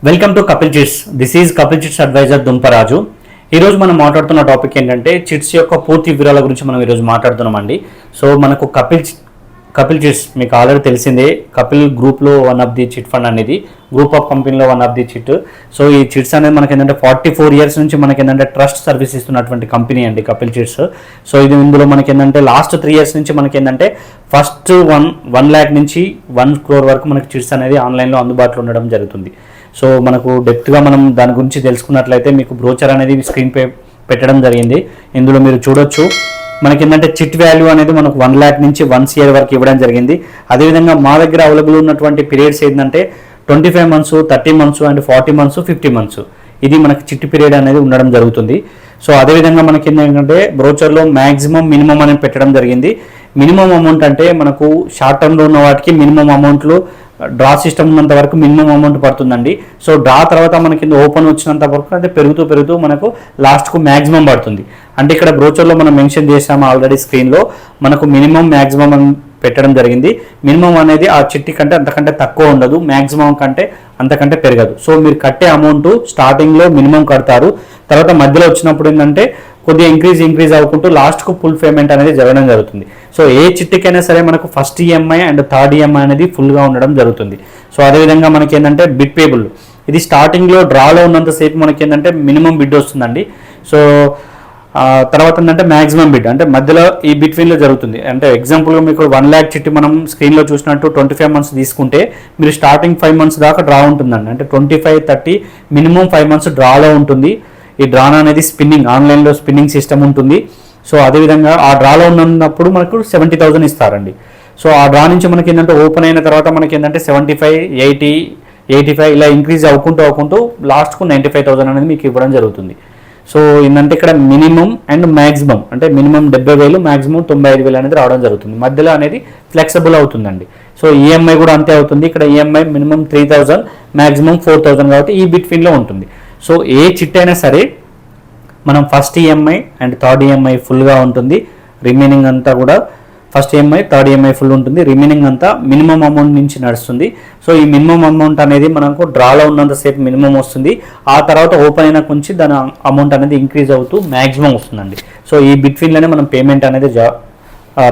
Welcome to Kapil Chits. This is Kapil Chits advisor Dumparaju. ఈరోజు మనం మాట్లాడుతున్న టాపిక్ ఏంటంటే చిట్స్ యొక్క పూర్తి వివరాల గురించి మనం ఈరోజు మాట్లాడుతున్నామండి. సో మనకు కపిల్ చిట్స్ మీకు ఆల్రెడీ తెలిసిందే. కపిల్ గ్రూప్లో one of the chit fund అనేది గ్రూప్ ఆఫ్ కంపెనీలో one of the chit. So ఈ చిట్స్ అనేది మనకి ఏంటంటే 44 years నుంచి మనకి ఏంటంటే ట్రస్ట్ సర్వీస్ ఇస్తున్నటువంటి కంపెనీ అండి కపిల్ చిట్స్. సో ఇందులో మనకి ఏంటంటే లాస్ట్ 3 years నుంచి మనకి ఏంటంటే ఫస్ట్ 1 lakh నుంచి 1 crore వరకు మనకి చిట్స్ అనేది ఆన్లైన్లో అందుబాటులో ఉండడం జరుగుతుంది. సో మనకు డెప్త్గా మనం దాని గురించి తెలుసుకున్నట్లయితే మీకు బ్రోచర్ అనేది స్క్రీన్ పే పెట్టడం జరిగింది. ఇందులో మీరు చూడొచ్చు మనకి ఏంటంటే చిట్ వాల్యూ అనేది మనకు 1 lakh నుంచి 1 year వరకు ఇవ్వడం జరిగింది. అదేవిధంగా మా దగ్గర అవైలబుల్ ఉన్నటువంటి పీరియడ్స్ ఏంటంటే 25 months, 30 months and 40 months, 50 months ఇది మనకి చిట్ పీరియడ్ అనేది ఉండడం జరుగుతుంది. సో అదేవిధంగా మనకి ఏంటంటే బ్రోచర్లో మ్యాక్సిమం మినిమం అనేది పెట్టడం జరిగింది. మినిమం అమౌంట్ అంటే మనకు షార్ట్ టర్మ్లో ఉన్న వాటికి మినిమం అమౌంట్లు డ్రా సిస్టమ్ ఉన్నంత వరకు మినిమం అమౌంట్ పడుతుందండి. సో డ్రా తర్వాత మనకి ఓపెన్ వచ్చినంత వరకు అంటే పెరుగుతూ మనకు లాస్ట్కు మ్యాక్సిమం పడుతుంది. అంటే ఇక్కడ బ్రోచర్లో మనం మెన్షన్ చేసాము ఆల్రెడీ స్క్రీన్లో మనకు మినిమం మ్యాక్సిమం పెట్టడం జరిగింది. మినిమం అనేది ఆ చిట్టి కంటే అంతకంటే తక్కువ ఉండదు, మ్యాక్సిమం కంటే అంతకంటే పెరగదు. సో మీరు కట్టే అమౌంట్ స్టార్టింగ్లో మినిమం కడతారు, తర్వాత మధ్యలో వచ్చినప్పుడు ఏంటంటే కొద్దిగా ఇంక్రీజ్ అవ్వకుంటూ లాస్ట్కు ఫుల్ పేమెంట్ అనేది జరగడం జరుగుతుంది. సో ఏ చిట్టికైనా సరే మనకు first EMI and third EMI అనేది ఫుల్గా ఉండడం జరుగుతుంది. సో అదేవిధంగా మనకి ఏంటంటే బిడ్ పేబుల్ ఇది స్టార్టింగ్లో డ్రాలో ఉన్నంతసేపు మనకి ఏంటంటే మినిమం బిడ్ వస్తుందండి. సో తర్వాత ఏంటంటే మ్యాక్సిమం బిడ్ అంటే మధ్యలో ఈ బిట్వీన్లో జరుగుతుంది. అంటే ఎగ్జాంపుల్గా మీకు 1 lakh చిట్టి మనం స్క్రీన్లో చూసినట్టు 25 months తీసుకుంటే మీరు స్టార్టింగ్ 5 months దాకా డ్రా ఉంటుందండి. అంటే 25, 30 మినిమం 5 months డ్రాలో ఉంటుంది. ఈ డ్రాన్ అనేది ఆన్లైన్లో స్పిన్నింగ్ సిస్టమ్ ఉంటుంది. సో అదేవిధంగా ఆ డ్రాలో ఉన్నప్పుడు మనకు 70,000 ఇస్తారండి. సో ఆ డ్రా నుంచి మనకి ఏంటంటే ఓపెన్ అయిన తర్వాత మనకి ఏంటంటే 75, 80, 85 ఇలా ఇంక్రీజ్ అవ్వకుంటూ లాస్ట్కు 95,000 అనేది మీకు ఇవ్వడం జరుగుతుంది. సో ఏంటంటే ఇక్కడ మినిమం అండ్ మ్యాక్సిమం అంటే మినిమం 70,000, మ్యాక్సిమం 95,000 అనేది రావడం జరుగుతుంది. మధ్యలో అనేది ఫ్లెక్సిబుల్ అవుతుందండి. సో ఈఎంఐ కూడా అంతే అవుతుంది. ఇక్కడ ఈఎంఐ మినిమం 3,000, మ్యాక్సిమం 4,000 కాబట్టి ఈ బిట్వీన్లో ఉంటుంది. సో ఏ చిట్ అయినా సరే మనం first EMI and third EMI ఫుల్గా ఉంటుంది. రిమైనింగ్ అంతా కూడా first EMI, third EMI full ఉంటుంది. రిమైనింగ్ అంతా మినిమం అమౌంట్ నుంచి నడుస్తుంది. సో ఈ మినిమం అమౌంట్ అనేది మనకు డ్రాలో ఉన్నంతసేపు మినిమం వస్తుంది. ఆ తర్వాత ఓపెన్ అయినా కొంచెం దాని అమౌంట్ అనేది ఇంక్రీజ్ అవుతూ మ్యాక్సిమం వస్తుందండి. సో ఈ బిట్వీన్లోనే మనం పేమెంట్ అనేది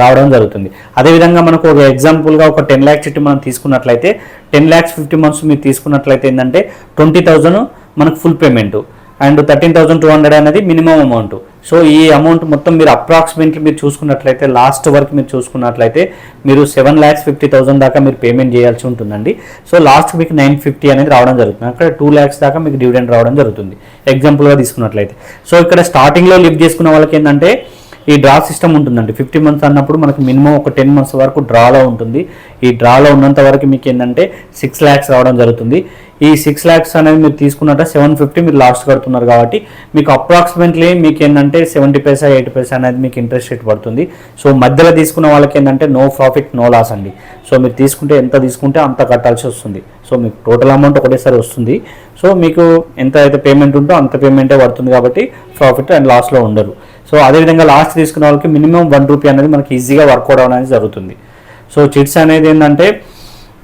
రావడం జరుగుతుంది. అదేవిధంగా మనకు ఒక ఎగ్జాంపుల్గా ఒక 10 lakh చిట్టి మనం తీసుకున్నట్లయితే 10 lakhs 50 months మీరు తీసుకున్నట్లయితే ఏంటంటే 20,000 మనకు ఫుల్ పేమెంట్ అండ్ 13,200 అనేది మినిమం అమౌంట్. సో ఈ అమౌంట్ మొత్తం మీరు అప్రాక్సిమేట్లీ మీరు చూసుకున్నట్లయితే లాస్ట్ వరకు మీరు చూసుకున్నట్లయితే మీరు 7,50,000 దాకా మీరు పేమెంట్ చేయాల్సి ఉంటుందండి. సో లాస్ట్ మీకు 950 అనేది రావడం జరుగుతుంది. అక్కడ 2 lakhs దాకా మీకు డివిడెండ్ రావడం జరుగుతుంది ఎగ్జాంపుల్గా తీసుకున్నట్లయితే. సో ఇక్కడ స్టార్టింగ్లో లిఫ్ట్ చేసుకున్న వాళ్ళకి ఏంటంటే ఈ డ్రా సిస్టమ్ ఉంటుందండి. 50 months అన్నప్పుడు మనకు మినిమం ఒక 10 months వరకు డ్రాలో ఉంటుంది. ఈ డ్రాలో ఉన్నంత వరకు మీకు ఏంటంటే 6 lakhs రావడం జరుగుతుంది. ఈ 6 lakhs అనేది మీరు తీసుకున్నట్ట 750 మీరు లాస్ట్ కడుతున్నారు కాబట్టి మీకు అప్రాక్సిమేట్లీ మీకు ఏంటంటే 70 paisa 80 paisa అనేది మీకు ఇంట్రెస్ట్ రేట్ పడుతుంది. సో మధ్యలో తీసుకున్న వాళ్ళకి ఏంటంటే నో ప్రాఫిట్ నో లాస్ అండి. సో మీరు తీసుకుంటే ఎంత తీసుకుంటే అంత కట్టాల్సి వస్తుంది. సో మీకు టోటల్ అమౌంట్ ఒకటేసారి వస్తుంది. సో మీకు ఎంత అయితే పేమెంట్ ఉందో అంత పేమెంటే పడుతుంది కాబట్టి ప్రాఫిట్ అండ్ లాస్లో ఉండరు. సో అదేవిధంగా లాస్ట్ తీసుకున్న వాళ్ళకి మినిమం 1 rupee అనేది మనకి ఈజీగా వర్కౌట్ అనేది జరుగుతుంది. సో చిట్స్ అనేది ఏంటంటే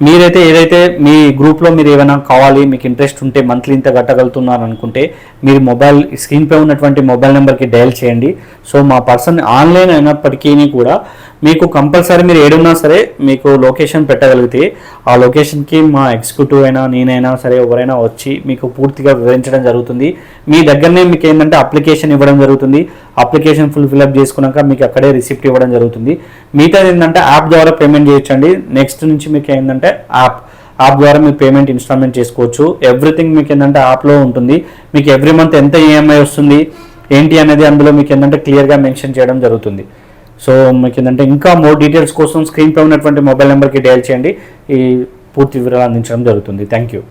మీరైతే ఏదైతే మీ గ్రూప్లో మీరు ఏమైనా కావాలి మీకు ఇంట్రెస్ట్ ఉంటే మంత్లీ ఇంత కట్టగలుగుతున్నారు అనుకుంటే మీరు స్క్రీన్పై ఉన్నటువంటి మొబైల్ నెంబర్కి డయల్ చేయండి. సో మా పర్సన్ ఆన్లైన్ అయినప్పటికీ కూడా మీకు కంపల్సరీ మీరు ఏడున్నా సరే మీకు లొకేషన్ పెట్టగలిగితే ఆ లొకేషన్కి మా ఎగ్జిక్యూటివ్ అయినా నేనైనా సరే ఎవరైనా వచ్చి మీకు పూర్తిగా వివరించడం జరుగుతుంది. మీ దగ్గరనే మీకు ఏంటంటే అప్లికేషన్ ఇవ్వడం జరుగుతుంది. అప్లికేషన్ ఫిల్అప్ చేసుకున్నాక మీకు అక్కడే రిసిప్ట్ ఇవ్వడం జరుగుతుంది. మిగతాది ఏంటంటే యాప్ ద్వారా పేమెంట్ చేయొచ్చండి. నెక్స్ట్ నుంచి మీకు ఏంటంటే యాప్ ద్వారా మీరు పేమెంట్ ఇన్స్టాల్మెంట్ చేసుకోవచ్చు. ఎవ్రీథింగ్ మీకు ఏంటంటే యాప్లో ఉంటుంది. మీకు ఎవ్రీ మంత్ ఎంత ఈఎంఐ వస్తుంది ఏంటి అనేది అందులో మీకు ఏంటంటే క్లియర్గా మెన్షన్ చేయడం జరుగుతుంది. సో మీకు ఏంటంటే ఇంకా మోర్ డీటెయిల్స్ కోసం స్క్రీన్పై ఉన్నటువంటి మొబైల్ నెంబర్కి డయల్ చేయండి. ఈ పూర్తి వివరాలు అందించడం జరుగుతుంది. Thank you.